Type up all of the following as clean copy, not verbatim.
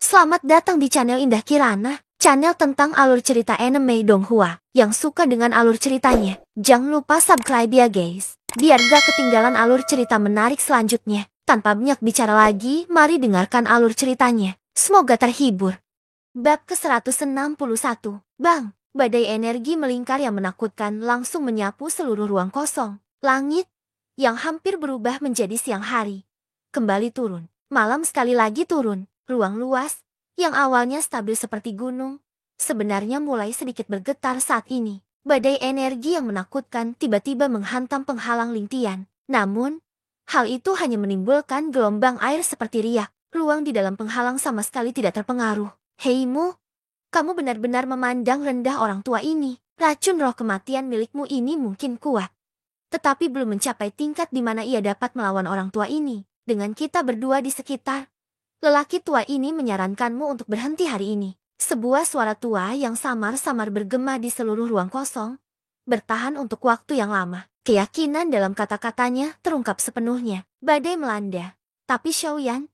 Selamat datang di channel Indah Kirana, channel tentang alur cerita anime Donghua. Yang suka dengan alur ceritanya, jangan lupa subscribe ya guys, biar gak ketinggalan alur cerita menarik selanjutnya. Tanpa banyak bicara lagi, mari dengarkan alur ceritanya. Semoga terhibur. Bab ke-161. Bang, badai energi melingkar yang menakutkan langsung menyapu seluruh ruang kosong. Langit, yang hampir berubah menjadi siang hari, kembali turun. Malam sekali lagi turun. Ruang luas, yang awalnya stabil seperti gunung, sebenarnya mulai sedikit bergetar saat ini. Badai energi yang menakutkan tiba-tiba menghantam penghalang Lingtian. Namun, hal itu hanya menimbulkan gelombang air seperti riak. Ruang di dalam penghalang sama sekali tidak terpengaruh. Heimu, kamu benar-benar memandang rendah orang tua ini. Racun roh kematian milikmu ini mungkin kuat, tetapi belum mencapai tingkat di mana ia dapat melawan orang tua ini. Dengan kita berdua di sekitar, lelaki tua ini menyarankanmu untuk berhenti hari ini. Sebuah suara tua yang samar-samar bergema di seluruh ruang kosong, bertahan untuk waktu yang lama. Keyakinan dalam kata-katanya terungkap sepenuhnya. Badai melanda, tapi Xiaoyan,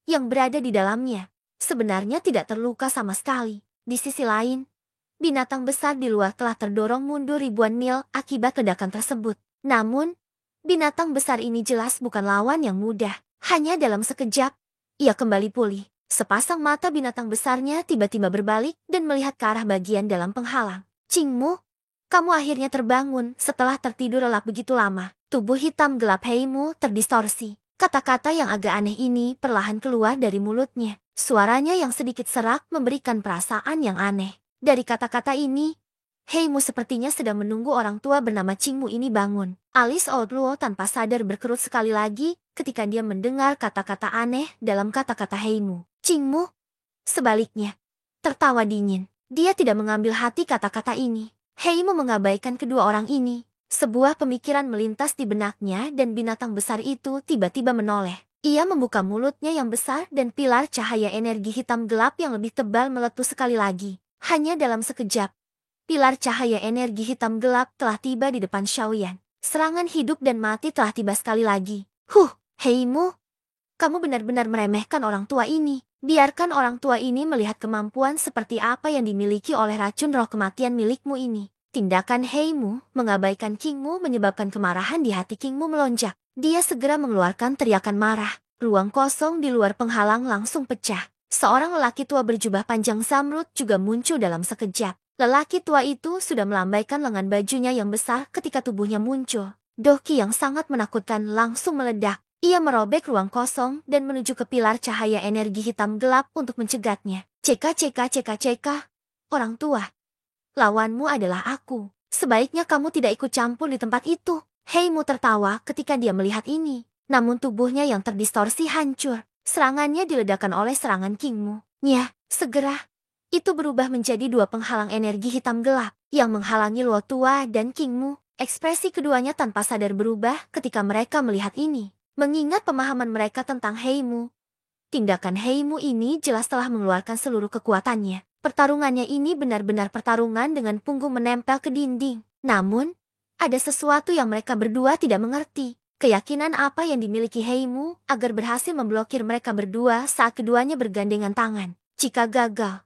yang berada di dalamnya, sebenarnya tidak terluka sama sekali. Di sisi lain, binatang besar di luar telah terdorong mundur ribuan mil akibat ledakan tersebut. Namun, binatang besar ini jelas bukan lawan yang mudah. Hanya dalam sekejap, ia kembali pulih. Sepasang mata binatang besarnya tiba-tiba berbalik dan melihat ke arah bagian dalam penghalang. Qingmu, kamu akhirnya terbangun setelah tertidur lelap begitu lama. Tubuh hitam gelap Heimu terdistorsi. Kata-kata yang agak aneh ini perlahan keluar dari mulutnya. Suaranya yang sedikit serak memberikan perasaan yang aneh. Dari kata-kata ini, Heimu sepertinya sedang menunggu orang tua bernama Qingmu ini bangun. Alis Outlaw tanpa sadar berkerut sekali lagi ketika dia mendengar kata-kata aneh dalam kata-kata Heimu. Qingmu, sebaliknya, tertawa dingin. Dia tidak mengambil hati kata-kata ini. Heimu mengabaikan kedua orang ini. Sebuah pemikiran melintas di benaknya dan binatang besar itu tiba-tiba menoleh. Ia membuka mulutnya yang besar dan pilar cahaya energi hitam gelap yang lebih tebal meletus sekali lagi. Hanya dalam sekejap, pilar cahaya energi hitam gelap telah tiba di depan Xiaoyan. Serangan hidup dan mati telah tiba sekali lagi. Heimu, kamu benar-benar meremehkan orang tua ini. Biarkan orang tua ini melihat kemampuan seperti apa yang dimiliki oleh racun roh kematian milikmu ini. Tindakan Heimu mengabaikan Qingmu menyebabkan kemarahan di hati Qingmu melonjak. Dia segera mengeluarkan teriakan marah. Ruang kosong di luar penghalang langsung pecah. Seorang lelaki tua berjubah panjang zamrud juga muncul dalam sekejap. Lelaki tua itu sudah melambaikan lengan bajunya yang besar ketika tubuhnya muncul. Doki yang sangat menakutkan langsung meledak. Ia merobek ruang kosong dan menuju ke pilar cahaya energi hitam gelap untuk mencegatnya. CK. Orang tua, lawanmu adalah aku. Sebaiknya kamu tidak ikut campur di tempat itu. Heimu tertawa ketika dia melihat ini. Namun tubuhnya yang terdistorsi hancur. Serangannya diledakkan oleh serangan Qingmu. Segera itu berubah menjadi dua penghalang energi hitam gelap yang menghalangi Luo Tua dan Qingmu. Ekspresi keduanya tanpa sadar berubah ketika mereka melihat ini. Mengingat pemahaman mereka tentang Heimu, tindakan Heimu ini jelas telah mengeluarkan seluruh kekuatannya. Pertarungannya ini benar-benar pertarungan dengan punggung menempel ke dinding. Namun, ada sesuatu yang mereka berdua tidak mengerti. Keyakinan apa yang dimiliki Heimu agar berhasil memblokir mereka berdua saat keduanya bergandengan tangan. Jika gagal,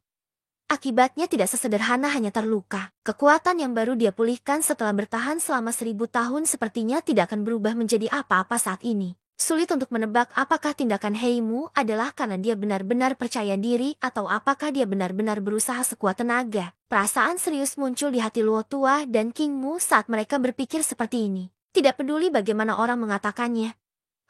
akibatnya tidak sesederhana hanya terluka. Kekuatan yang baru dia pulihkan setelah bertahan selama 1000 tahun sepertinya tidak akan berubah menjadi apa-apa saat ini. Sulit untuk menebak apakah tindakan Heimu adalah karena dia benar-benar percaya diri atau apakah dia benar-benar berusaha sekuat tenaga. Perasaan serius muncul di hati Luo Tua dan Qingmu saat mereka berpikir seperti ini. Tidak peduli bagaimana orang mengatakannya,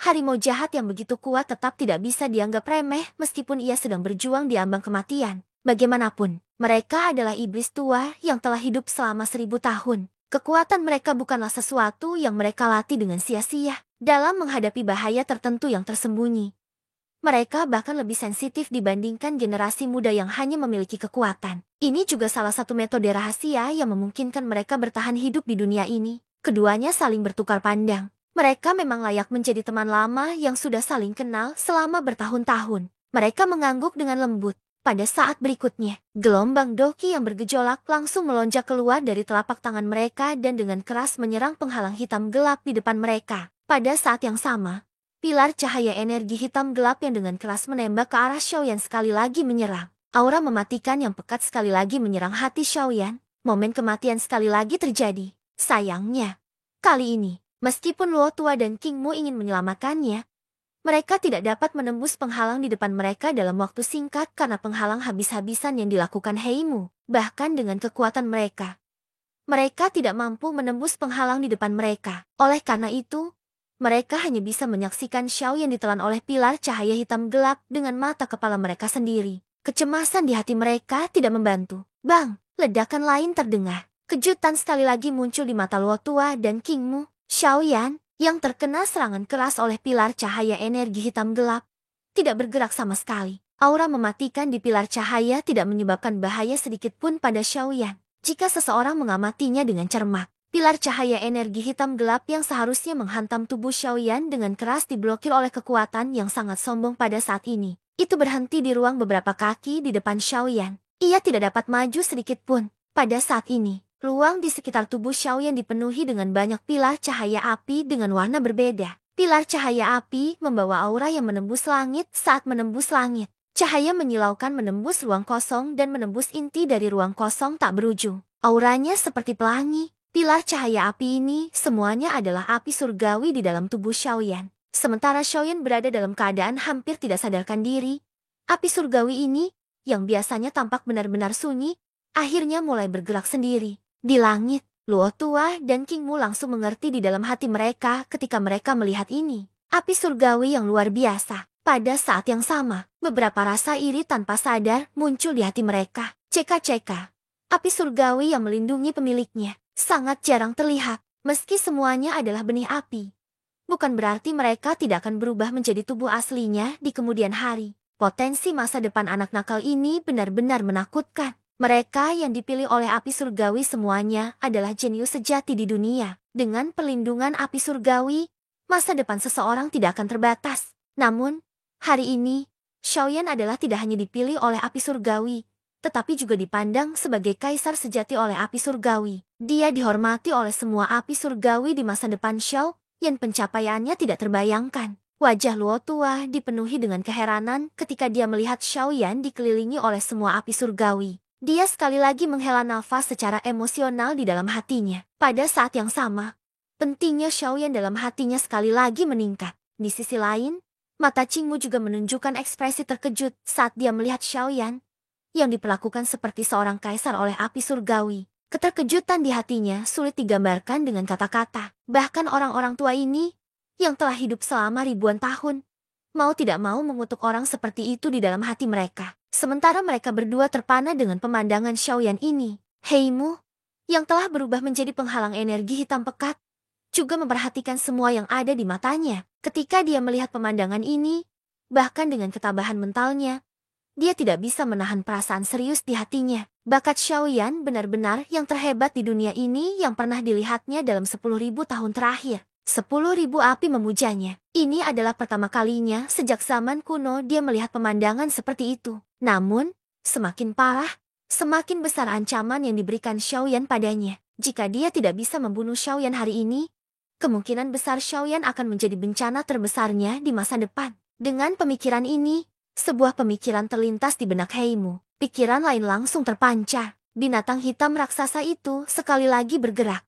harimau jahat yang begitu kuat tetap tidak bisa dianggap remeh meskipun ia sedang berjuang di ambang kematian. Bagaimanapun, mereka adalah iblis tua yang telah hidup selama 1000 tahun. Kekuatan mereka bukanlah sesuatu yang mereka latih dengan sia-sia. Dalam menghadapi bahaya tertentu yang tersembunyi, mereka bahkan lebih sensitif dibandingkan generasi muda yang hanya memiliki kekuatan. Ini juga salah satu metode rahasia yang memungkinkan mereka bertahan hidup di dunia ini. Keduanya saling bertukar pandang. Mereka memang layak menjadi teman lama yang sudah saling kenal selama bertahun-tahun. Mereka mengangguk dengan lembut. Pada saat berikutnya, gelombang Doki yang bergejolak langsung melonjak keluar dari telapak tangan mereka dan dengan keras menyerang penghalang hitam gelap di depan mereka. Pada saat yang sama, pilar cahaya energi hitam gelap yang dengan keras menembak ke arah Xiaoyan sekali lagi menyerang. Aura mematikan yang pekat sekali lagi menyerang hati Xiaoyan. Momen kematian sekali lagi terjadi. Sayangnya, kali ini, meskipun Luo Tua dan King Mu ingin menyelamatkannya, mereka tidak dapat menembus penghalang di depan mereka dalam waktu singkat karena penghalang habis-habisan yang dilakukan Heimu. Bahkan dengan kekuatan mereka, mereka tidak mampu menembus penghalang di depan mereka. Oleh karena itu, mereka hanya bisa menyaksikan Xiao yang ditelan oleh pilar cahaya hitam gelap dengan mata kepala mereka sendiri. Kecemasan di hati mereka tidak membantu. Bang! Ledakan lain terdengar. Kejutan sekali lagi muncul di mata Luo Tua dan King Mu. Xiaoyan, yang terkena serangan keras oleh pilar cahaya energi hitam gelap, tidak bergerak sama sekali. Aura mematikan di pilar cahaya tidak menyebabkan bahaya sedikit pun pada Xiaoyan. Jika seseorang mengamatinya dengan cermat, pilar cahaya energi hitam gelap yang seharusnya menghantam tubuh Xiaoyan dengan keras diblokir oleh kekuatan yang sangat sombong pada saat ini. Itu berhenti di ruang beberapa kaki di depan Xiaoyan. Ia tidak dapat maju sedikit pun. Pada saat ini, ruang di sekitar tubuh Xiaoyan dipenuhi dengan banyak pilar cahaya api dengan warna berbeda. Pilar cahaya api membawa aura yang menembus langit saat menembus langit. Cahaya menyilaukan menembus ruang kosong dan menembus inti dari ruang kosong tak berujung. Auranya seperti pelangi. Pilar cahaya api ini semuanya adalah api surgawi di dalam tubuh Xiaoyan. Sementara Xiaoyan berada dalam keadaan hampir tidak sadarkan diri, api surgawi ini yang biasanya tampak benar-benar sunyi, akhirnya mulai bergerak sendiri. Di langit, Luo Tua dan King Mu langsung mengerti di dalam hati mereka ketika mereka melihat ini. Api surgawi yang luar biasa. Pada saat yang sama, beberapa rasa iri tanpa sadar muncul di hati mereka. Ceka-ceka. Api surgawi yang melindungi pemiliknya sangat jarang terlihat. Meski semuanya adalah benih api, bukan berarti mereka tidak akan berubah menjadi tubuh aslinya di kemudian hari. Potensi masa depan anak nakal ini benar-benar menakutkan. Mereka yang dipilih oleh api surgawi semuanya adalah jenius sejati di dunia. Dengan perlindungan api surgawi, masa depan seseorang tidak akan terbatas. Namun, hari ini, Xiaoyan adalah tidak hanya dipilih oleh api surgawi, tetapi juga dipandang sebagai kaisar sejati oleh api surgawi. Dia dihormati oleh semua api surgawi di masa depan Xiao, yang pencapaiannya tidak terbayangkan. Wajah Luo Tua dipenuhi dengan keheranan ketika dia melihat Xiaoyan dikelilingi oleh semua api surgawi. Dia sekali lagi menghela nafas secara emosional di dalam hatinya. Pada saat yang sama, pentingnya Xiaoyan dalam hatinya sekali lagi meningkat. Di sisi lain, mata Qingmu juga menunjukkan ekspresi terkejut saat dia melihat Xiaoyan yang diperlakukan seperti seorang kaisar oleh api surgawi. Keterkejutan di hatinya sulit digambarkan dengan kata-kata. Bahkan orang-orang tua ini yang telah hidup selama ribuan tahun, mau tidak mau mengutuk orang seperti itu di dalam hati mereka. Sementara mereka berdua terpana dengan pemandangan Xiaoyan ini. Heimu, yang telah berubah menjadi penghalang energi hitam pekat, juga memperhatikan semua yang ada di matanya. Ketika dia melihat pemandangan ini, bahkan dengan ketabahan mentalnya, dia tidak bisa menahan perasaan serius di hatinya. Bakat Xiaoyan benar-benar yang terhebat di dunia ini yang pernah dilihatnya dalam 10.000 tahun terakhir. 10.000 api memujanya. Ini adalah pertama kalinya sejak zaman kuno dia melihat pemandangan seperti itu. Namun, semakin parah, semakin besar ancaman yang diberikan Xiaoyan padanya. Jika dia tidak bisa membunuh Xiaoyan hari ini, kemungkinan besar Xiaoyan akan menjadi bencana terbesarnya di masa depan. Dengan pemikiran ini, sebuah pemikiran terlintas di benak Heimu. Pikiran lain langsung terpancar. Binatang hitam raksasa itu sekali lagi bergerak.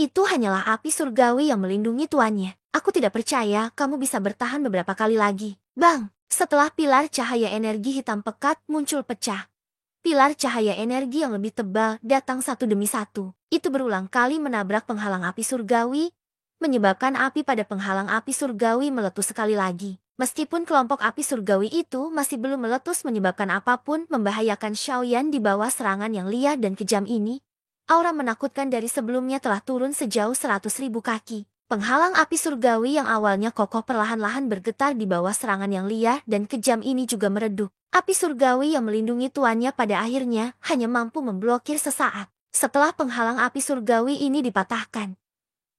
Itu hanyalah api surgawi yang melindungi tuannya. Aku tidak percaya kamu bisa bertahan beberapa kali lagi. Bang! Setelah pilar cahaya energi hitam pekat muncul pecah, pilar cahaya energi yang lebih tebal datang satu demi satu. Itu berulang kali menabrak penghalang api surgawi, menyebabkan api pada penghalang api surgawi meletus sekali lagi. Meskipun kelompok api surgawi itu masih belum meletus menyebabkan apapun membahayakan Xiaoyan di bawah serangan yang liar dan kejam ini, aura menakutkan dari sebelumnya telah turun sejauh 100.000 kaki. Penghalang api surgawi yang awalnya kokoh perlahan-lahan bergetar di bawah serangan yang liar dan kejam ini juga meredup. Api surgawi yang melindungi tuannya pada akhirnya hanya mampu memblokir sesaat. Setelah penghalang api surgawi ini dipatahkan,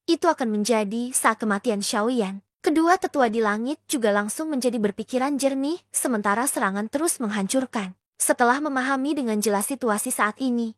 itu akan menjadi saat kematian Xiaoyan. Kedua tetua di langit juga langsung menjadi berpikiran jernih, sementara serangan terus menghancurkan. Setelah memahami dengan jelas situasi saat ini,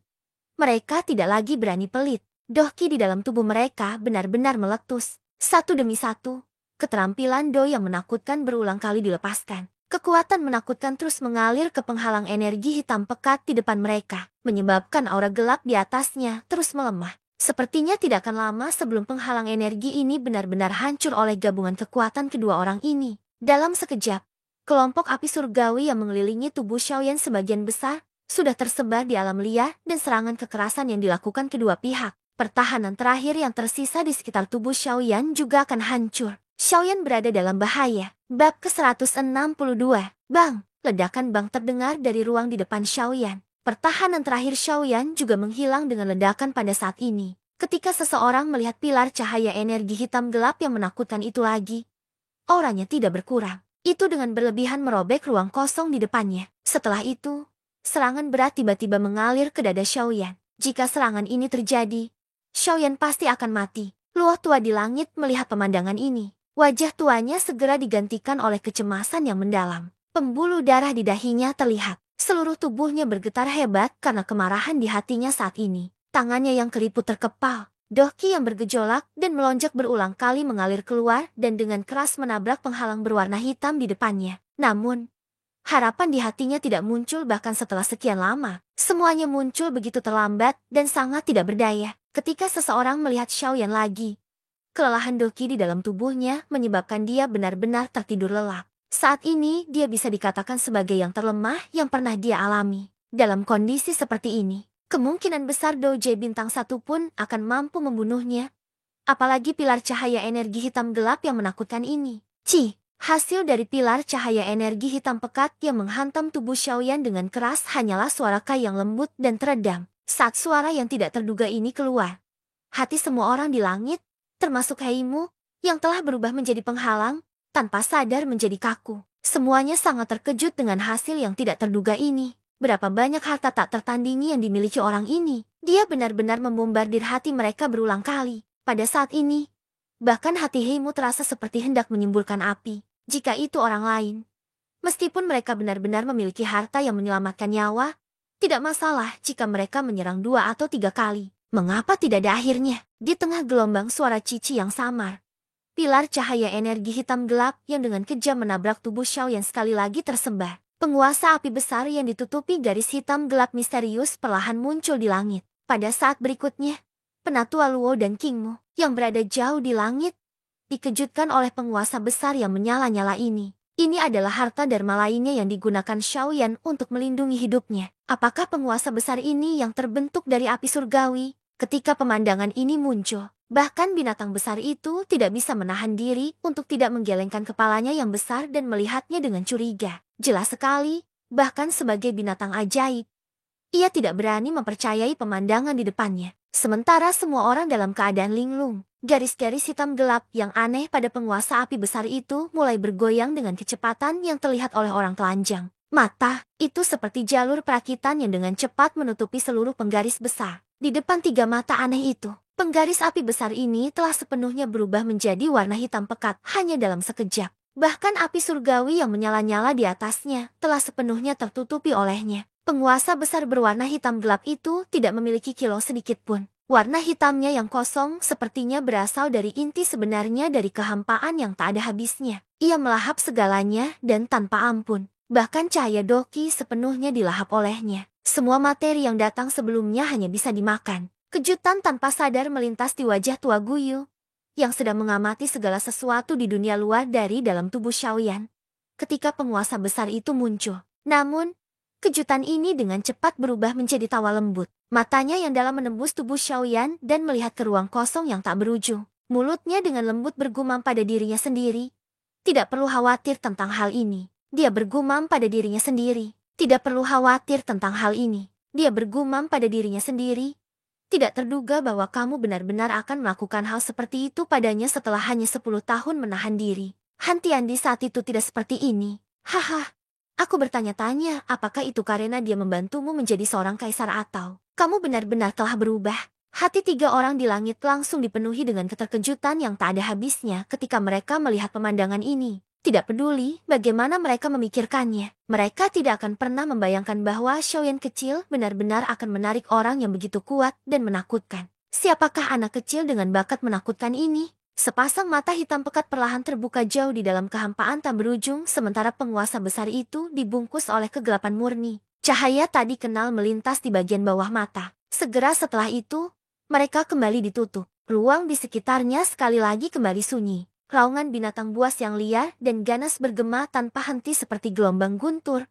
mereka tidak lagi berani pelit. Dohki di dalam tubuh mereka benar-benar meletus. Satu demi satu, Keterampilan Do yang menakutkan berulang kali dilepaskan. Kekuatan menakutkan terus mengalir ke penghalang energi hitam pekat di depan mereka, menyebabkan aura gelap di atasnya terus melemah. Sepertinya tidak akan lama sebelum penghalang energi ini benar-benar hancur oleh gabungan kekuatan kedua orang ini. Dalam sekejap, kelompok api surgawi yang mengelilingi tubuh Xiaoyan sebagian besar sudah tersebar di alam liar dan serangan kekerasan yang dilakukan kedua pihak. Pertahanan terakhir yang tersisa di sekitar tubuh Xiaoyan juga akan hancur. Xiaoyan berada dalam bahaya. Bab ke-162. Bang! Ledakan bang terdengar dari ruang di depan Xiaoyan. Pertahanan terakhir Xiaoyan juga menghilang dengan ledakan pada saat ini. Ketika seseorang melihat pilar cahaya energi hitam gelap yang menakutkan itu lagi, auranya tidak berkurang. Itu dengan berlebihan merobek ruang kosong di depannya. Setelah itu, serangan berat tiba-tiba mengalir ke dada Xiaoyan. Jika serangan ini terjadi, Xiaoyan pasti akan mati. Luo tua di langit melihat pemandangan ini. Wajah tuanya segera digantikan oleh kecemasan yang mendalam. Pembuluh darah di dahinya terlihat. Seluruh tubuhnya bergetar hebat karena kemarahan di hatinya saat ini. Tangannya yang keriput terkepal. Doki yang bergejolak dan melonjak berulang kali mengalir keluar dan dengan keras menabrak penghalang berwarna hitam di depannya. Namun, harapan di hatinya tidak muncul bahkan setelah sekian lama. Semuanya muncul begitu terlambat dan sangat tidak berdaya. Ketika seseorang melihat Xiaoyan lagi, kelelahan Doki di dalam tubuhnya menyebabkan dia benar-benar tertidur lelap. Saat ini dia bisa dikatakan sebagai yang terlemah yang pernah dia alami. Dalam kondisi seperti ini, kemungkinan besar Douje bintang 1 pun akan mampu membunuhnya. Apalagi pilar cahaya energi hitam gelap yang menakutkan ini. Hasil dari pilar cahaya energi hitam pekat yang menghantam tubuh Xiaoyan dengan keras hanyalah suara Kai yang lembut dan teredam. Saat suara yang tidak terduga ini keluar, hati semua orang di langit, termasuk Heimu, yang telah berubah menjadi penghalang, tanpa sadar menjadi kaku. Semuanya sangat terkejut dengan hasil yang tidak terduga ini. Berapa banyak harta tak tertandingi yang dimiliki orang ini. Dia benar-benar membombardir hati mereka berulang kali. Pada saat ini, bahkan hati Heimu terasa seperti hendak menyemburkan api. Jika itu orang lain, meskipun mereka benar-benar memiliki harta yang menyelamatkan nyawa, tidak masalah jika mereka menyerang 2 atau 3 kali. Mengapa tidak ada akhirnya? Di tengah gelombang suara cici yang samar, pilar cahaya energi hitam gelap yang dengan kejam menabrak tubuh Xiaoyan sekali lagi tersebar. Penguasa api besar yang ditutupi garis hitam gelap misterius perlahan muncul di langit. Pada saat berikutnya, Penatua Luo dan Kingmu yang berada jauh di langit dikejutkan oleh penguasa besar yang menyala-nyala ini. Ini adalah harta Dharma lainnya yang digunakan Xiaoyan untuk melindungi hidupnya. Apakah penguasa besar ini yang terbentuk dari api surgawi? Ketika pemandangan ini muncul, bahkan binatang besar itu tidak bisa menahan diri untuk tidak menggelengkan kepalanya yang besar dan melihatnya dengan curiga. Jelas sekali, bahkan sebagai binatang ajaib, ia tidak berani mempercayai pemandangan di depannya. Sementara semua orang dalam keadaan linglung, garis-garis hitam gelap yang aneh pada penguasa api besar itu mulai bergoyang dengan kecepatan yang terlihat oleh orang telanjang. Mata, itu seperti jalur perakitan yang dengan cepat menutupi seluruh penggaris besar. Di depan 3 mata aneh itu, penggaris api besar ini telah sepenuhnya berubah menjadi warna hitam pekat hanya dalam sekejap. Bahkan api surgawi yang menyala-nyala di atasnya telah sepenuhnya tertutupi olehnya. Penguasa besar berwarna hitam gelap itu tidak memiliki kilau sedikit pun. Warna hitamnya yang kosong sepertinya berasal dari inti sebenarnya dari kehampaan yang tak ada habisnya. Ia melahap segalanya dan tanpa ampun. Bahkan cahaya Doki sepenuhnya dilahap olehnya. Semua materi yang datang sebelumnya hanya bisa dimakan. Kejutan tanpa sadar melintas di wajah Tua Guyu, yang sedang mengamati segala sesuatu di dunia luar dari dalam tubuh Xiaoyan. Ketika penguasa besar itu muncul. Namun, kejutan ini dengan cepat berubah menjadi tawa lembut. Matanya yang dalam menembus tubuh Xiaoyan dan melihat ke ruang kosong yang tak berujung. Mulutnya dengan lembut bergumam pada dirinya sendiri. Tidak perlu khawatir tentang hal ini. Dia bergumam pada dirinya sendiri. Tidak perlu khawatir tentang hal ini. Dia bergumam pada dirinya sendiri. Tidak terduga bahwa kamu benar-benar akan melakukan hal seperti itu padanya setelah hanya 10 tahun menahan diri. Hantiandi saat itu tidak seperti ini. Haha. Aku bertanya-tanya apakah itu karena dia membantumu menjadi seorang kaisar atau kamu benar-benar telah berubah. Hati 3 orang di langit langsung dipenuhi dengan keterkejutan yang tak ada habisnya ketika mereka melihat pemandangan ini. Tidak peduli bagaimana mereka memikirkannya, mereka tidak akan pernah membayangkan bahwa Xiaoyan kecil benar-benar akan menarik orang yang begitu kuat dan menakutkan. Siapakah anak kecil dengan bakat menakutkan ini? Sepasang mata hitam pekat perlahan terbuka jauh di dalam kehampaan tak berujung sementara penguasa besar itu dibungkus oleh kegelapan murni. Cahaya tadi kenal melintas di bagian bawah mata. Segera setelah itu, mereka kembali ditutup. Ruang di sekitarnya sekali lagi kembali sunyi. Raungan binatang buas yang liar dan ganas bergema tanpa henti seperti gelombang guntur,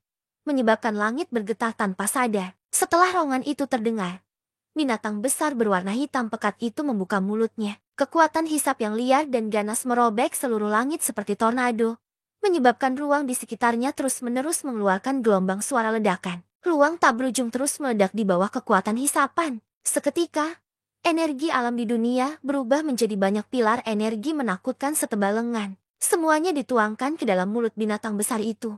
menyebabkan langit bergetar tanpa sadar. Setelah raungan itu terdengar, binatang besar berwarna hitam pekat itu membuka mulutnya. Kekuatan hisap yang liar dan ganas merobek seluruh langit seperti tornado, menyebabkan ruang di sekitarnya terus-menerus mengeluarkan gelombang suara ledakan. Ruang tak berujung terus meledak di bawah kekuatan hisapan. Seketika, energi alam di dunia berubah menjadi banyak pilar energi menakutkan setebal lengan. Semuanya dituangkan ke dalam mulut binatang besar itu,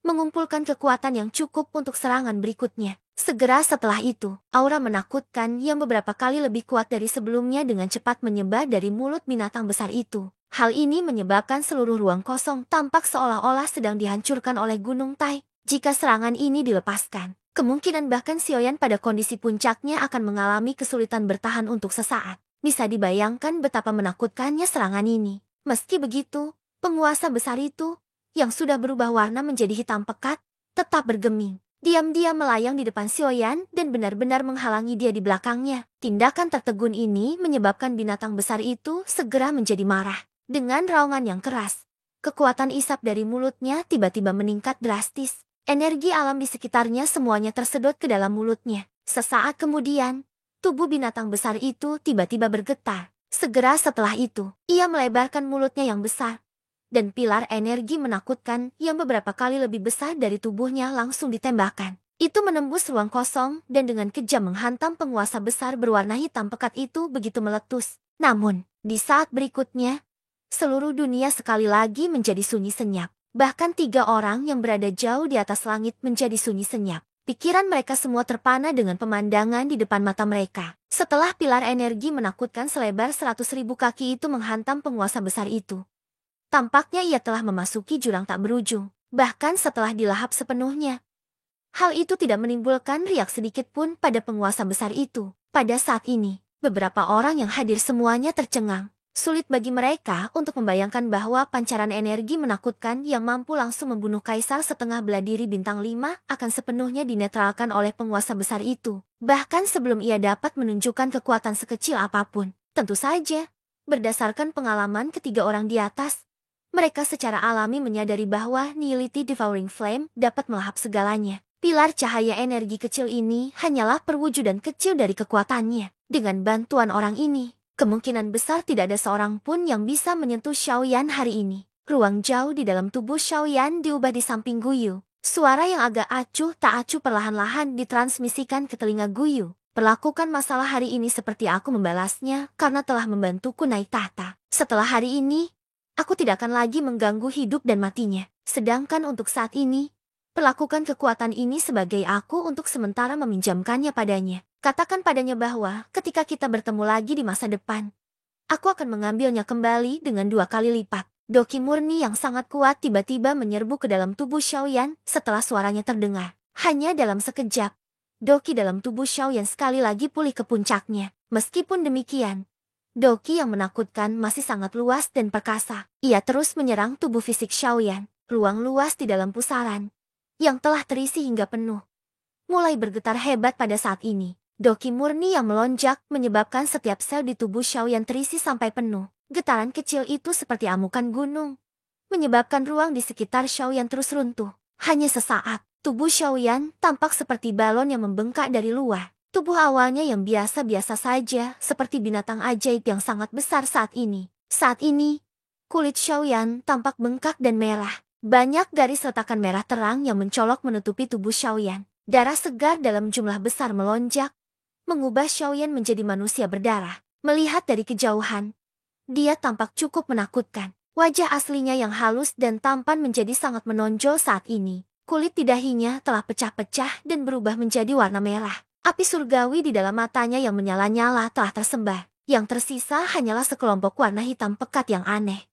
mengumpulkan kekuatan yang cukup untuk serangan berikutnya. Segera setelah itu, aura menakutkan yang beberapa kali lebih kuat dari sebelumnya dengan cepat menyebar dari mulut binatang besar itu. Hal ini menyebabkan seluruh ruang kosong tampak seolah-olah sedang dihancurkan oleh Gunung Tai. Jika serangan ini dilepaskan, kemungkinan bahkan Xiaoyan pada kondisi puncaknya akan mengalami kesulitan bertahan untuk sesaat. Bisa dibayangkan betapa menakutkannya serangan ini. Meski begitu, penguasa besar itu, yang sudah berubah warna menjadi hitam pekat, tetap bergeming. Diam-diam melayang di depan Xiaoyan dan benar-benar menghalangi dia di belakangnya. Tindakan tertegun ini menyebabkan binatang besar itu segera menjadi marah. Dengan raungan yang keras, kekuatan isap dari mulutnya tiba-tiba meningkat drastis. Energi alam di sekitarnya semuanya tersedot ke dalam mulutnya. Sesaat kemudian, tubuh binatang besar itu tiba-tiba bergetar. Segera setelah itu, ia melebarkan mulutnya yang besar, dan pilar energi menakutkan yang beberapa kali lebih besar dari tubuhnya langsung ditembakkan. Itu menembus ruang kosong dan dengan kejam menghantam penguasa besar berwarna hitam pekat itu begitu meletus. Namun, di saat berikutnya, seluruh dunia sekali lagi menjadi sunyi senyap. Bahkan 3 orang yang berada jauh di atas langit menjadi sunyi senyap. Pikiran mereka semua terpana dengan pemandangan di depan mata mereka. Setelah pilar energi menakutkan selebar 100.000 kaki itu menghantam penguasa besar itu, tampaknya ia telah memasuki jurang tak berujung. Bahkan setelah dilahap sepenuhnya, hal itu tidak menimbulkan riak sedikit pun pada penguasa besar itu. Pada saat ini, beberapa orang yang hadir semuanya tercengang. Sulit bagi mereka untuk membayangkan bahwa pancaran energi menakutkan yang mampu langsung membunuh kaisar setengah belah diri bintang 5 akan sepenuhnya dinetralkan oleh penguasa besar itu. Bahkan sebelum ia dapat menunjukkan kekuatan sekecil apapun. Tentu saja, berdasarkan pengalaman ketiga orang di atas, mereka secara alami menyadari bahwa Nihility Devouring Flame dapat melahap segalanya. Pilar cahaya energi kecil ini hanyalah perwujudan kecil dari kekuatannya. Dengan bantuan orang ini, kemungkinan besar tidak ada seorang pun yang bisa menyentuh Xiaoyan hari ini. Ruang jauh di dalam tubuh Xiaoyan diubah di samping Guyu. Suara yang agak acuh tak acuh perlahan-lahan ditransmisikan ke telinga Guyu. Perlakukan masalah hari ini seperti aku membalasnya karena telah membantuku naik tahta. Setelah hari ini, aku tidak akan lagi mengganggu hidup dan matinya. Sedangkan untuk saat ini, perlakukan kekuatan ini sebagai aku untuk sementara meminjamkannya padanya. Katakan padanya bahwa ketika kita bertemu lagi di masa depan, aku akan mengambilnya kembali dengan 2 kali lipat. Doki murni yang sangat kuat tiba-tiba menyerbu ke dalam tubuh Xiaoyan setelah suaranya terdengar. Hanya dalam sekejap, doki dalam tubuh Xiaoyan sekali lagi pulih ke puncaknya. Meskipun demikian, doki yang menakutkan masih sangat luas dan perkasa. Ia terus menyerang tubuh fisik Xiaoyan. Ruang luas di dalam pusaran, yang telah terisi hingga penuh, mulai bergetar hebat pada saat ini. Doki murni yang melonjak menyebabkan setiap sel di tubuh Xiaoyan terisi sampai penuh. Getaran kecil itu seperti amukan gunung, menyebabkan ruang di sekitar Xiaoyan terus runtuh. Hanya sesaat, tubuh Xiaoyan tampak seperti balon yang membengkak dari luar. Tubuh awalnya yang biasa-biasa saja, seperti binatang ajaib yang sangat besar saat ini. Saat ini, kulit Xiaoyan tampak bengkak dan merah. Banyak garis retakan merah terang yang mencolok menutupi tubuh Xiaoyan. Darah segar dalam jumlah besar melonjak, mengubah Xiaoyan menjadi manusia berdarah. Melihat dari kejauhan, dia tampak cukup menakutkan. Wajah aslinya yang halus dan tampan menjadi sangat menonjol saat ini. Kulit di dahinya telah pecah-pecah dan berubah menjadi warna merah. Api surgawi di dalam matanya yang menyala-nyala telah tersembar. Yang tersisa hanyalah sekelompok warna hitam pekat yang aneh.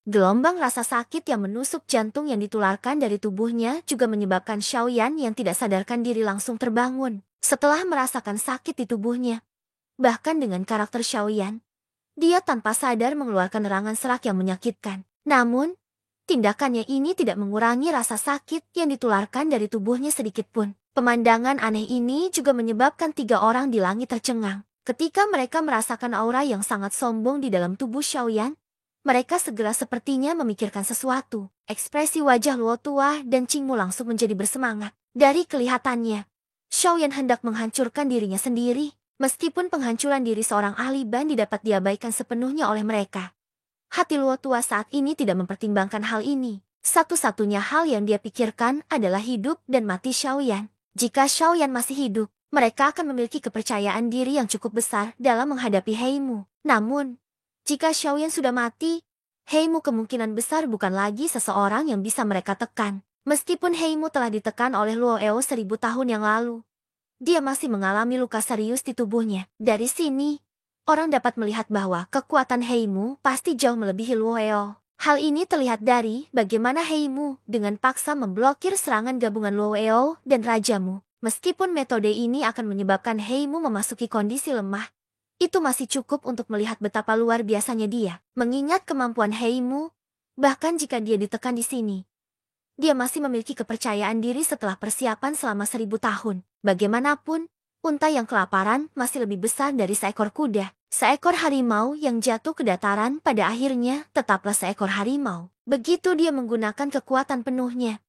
Gelombang rasa sakit yang menusuk jantung yang ditularkan dari tubuhnya juga menyebabkan Xiaoyan yang tidak sadarkan diri langsung terbangun. Setelah merasakan sakit di tubuhnya, bahkan dengan karakter Xiaoyan, Dia tanpa sadar mengeluarkan serangan serak yang menyakitkan. Namun, tindakannya ini tidak mengurangi rasa sakit yang ditularkan dari tubuhnya sedikit pun. Pemandangan aneh ini juga menyebabkan 3 orang di langit tercengang. Ketika mereka merasakan aura yang sangat sombong di dalam tubuh Xiaoyan, mereka segera sepertinya memikirkan sesuatu. Ekspresi wajah Luo Tua dan Qingmu langsung menjadi bersemangat. Dari kelihatannya, Xiaoyan hendak menghancurkan dirinya sendiri. Meskipun penghancuran diri seorang ahli bandi dapat diabaikan sepenuhnya oleh mereka, hati Luo Tua saat ini tidak mempertimbangkan hal ini. Satu-satunya hal yang dia pikirkan adalah hidup dan mati Xiaoyan. Jika Xiaoyan masih hidup, mereka akan memiliki kepercayaan diri yang cukup besar dalam menghadapi Heimu. Namun, jika Xiaoyan sudah mati, Heimu kemungkinan besar bukan lagi seseorang yang bisa mereka tekan. Meskipun Heimu telah ditekan oleh Luo Eo 1000 tahun yang lalu, dia masih mengalami luka serius di tubuhnya. Dari sini, orang dapat melihat bahwa kekuatan Heimu pasti jauh melebihi Luo Eo. Hal ini terlihat dari bagaimana Heimu dengan paksa memblokir serangan gabungan Luo Eo dan Rajamu. Meskipun metode ini akan menyebabkan Heimu memasuki kondisi lemah, itu masih cukup untuk melihat betapa luar biasanya dia. Mengingat kemampuan Heimu, bahkan jika dia ditekan di sini, dia masih memiliki kepercayaan diri setelah persiapan selama 1000 tahun. Bagaimanapun, unta yang kelaparan masih lebih besar dari seekor kuda. Seekor harimau yang jatuh ke dataran pada akhirnya tetaplah seekor harimau. Begitu dia menggunakan kekuatan penuhnya,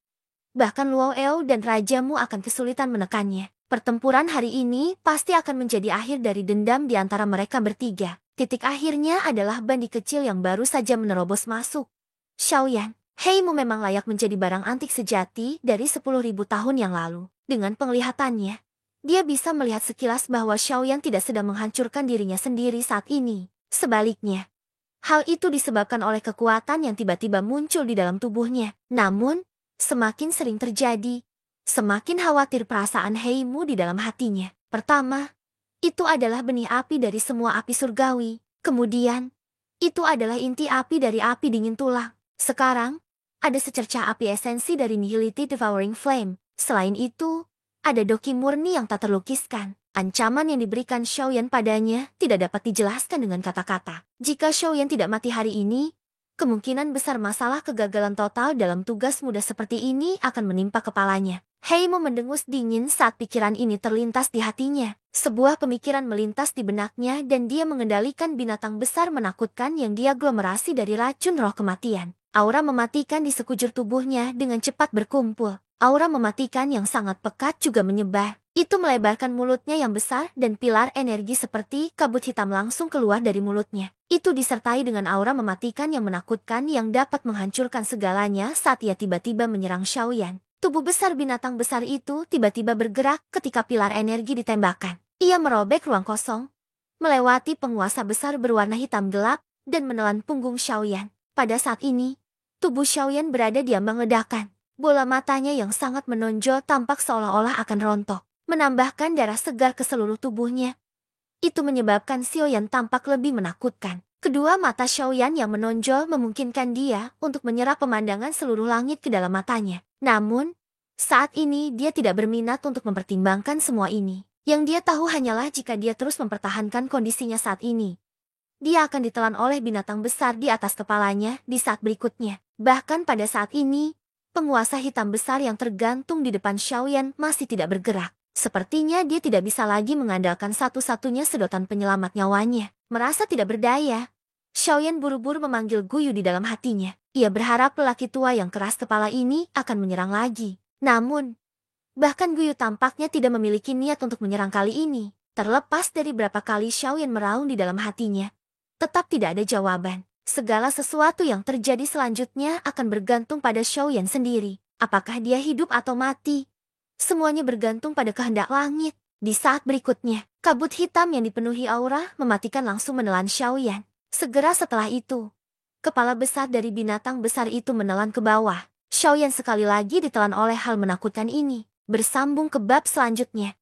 bahkan Luo Eo dan Rajamu akan kesulitan menekannya. Pertempuran hari ini pasti akan menjadi akhir dari dendam di antara mereka bertiga. Titik akhirnya adalah bandi kecil yang baru saja menerobos masuk. Xiaoyan, Heimu memang layak menjadi barang antik sejati dari 10.000 tahun yang lalu. Dengan penglihatannya, dia bisa melihat sekilas bahwa Xiaoyan tidak sedang menghancurkan dirinya sendiri saat ini. Sebaliknya, hal itu disebabkan oleh kekuatan yang tiba-tiba muncul di dalam tubuhnya. Namun, semakin sering terjadi, semakin khawatir perasaan Heimu di dalam hatinya. Pertama, itu adalah benih api dari semua api surgawi. Kemudian, itu adalah inti api dari api dingin tulang. Sekarang, ada secercah api esensi dari Nihility Devouring Flame. Selain itu, ada doki murni yang tak terlukiskan. Ancaman yang diberikan Xiaoyan padanya tidak dapat dijelaskan dengan kata-kata. Jika Xiaoyan tidak mati hari ini, kemungkinan besar masalah kegagalan total dalam tugas mudah seperti ini akan menimpa kepalanya. Heimu mendengus dingin saat pikiran ini terlintas di hatinya. Sebuah pemikiran melintas di benaknya dan dia mengendalikan binatang besar menakutkan yang diaglomerasi dari racun roh kematian. Aura mematikan di sekujur tubuhnya dengan cepat berkumpul. Aura mematikan yang sangat pekat juga menyebar. Itu melebarkan mulutnya yang besar dan pilar energi seperti kabut hitam langsung keluar dari mulutnya. Itu disertai dengan aura mematikan yang menakutkan yang dapat menghancurkan segalanya saat ia tiba-tiba menyerang Xiaoyan. Tubuh besar binatang besar itu tiba-tiba bergerak ketika pilar energi ditembakkan. Ia merobek ruang kosong, melewati penguasa besar berwarna hitam gelap, dan menelan punggung Xiaoyan. Pada saat ini, tubuh Xiaoyan berada diambang ledakan. Bola matanya yang sangat menonjol tampak seolah-olah akan rontok, menambahkan darah segar ke seluruh tubuhnya. Itu menyebabkan Xiaoyan tampak lebih menakutkan. Kedua mata Xiaoyan yang menonjol memungkinkan dia untuk menyerap pemandangan seluruh langit ke dalam matanya. Namun, saat ini dia tidak berminat untuk mempertimbangkan semua ini. Yang dia tahu hanyalah jika dia terus mempertahankan kondisinya saat ini, dia akan ditelan oleh binatang besar di atas kepalanya di saat berikutnya. Bahkan pada saat ini, penguasa hitam besar yang tergantung di depan Xiaoyan masih tidak bergerak. Sepertinya dia tidak bisa lagi mengandalkan satu-satunya sedotan penyelamat nyawanya. Merasa tidak berdaya, Xiaoyan buru-buru memanggil Guyu di dalam hatinya. Ia berharap lelaki tua yang keras kepala ini akan menyerang lagi. Namun, bahkan Guyu tampaknya tidak memiliki niat untuk menyerang kali ini. Terlepas dari berapa kali Xiaoyan meraung di dalam hatinya, tetap tidak ada jawaban. Segala sesuatu yang terjadi selanjutnya akan bergantung pada Xiaoyan sendiri. Apakah dia hidup atau mati? Semuanya bergantung pada kehendak langit. Di saat berikutnya, kabut hitam yang dipenuhi aura mematikan langsung menelan Xiaoyan. Segera setelah itu, kepala besar dari binatang besar itu menelan ke bawah. Xiaoyan sekali lagi ditelan oleh hal menakutkan ini. Bersambung ke bab selanjutnya.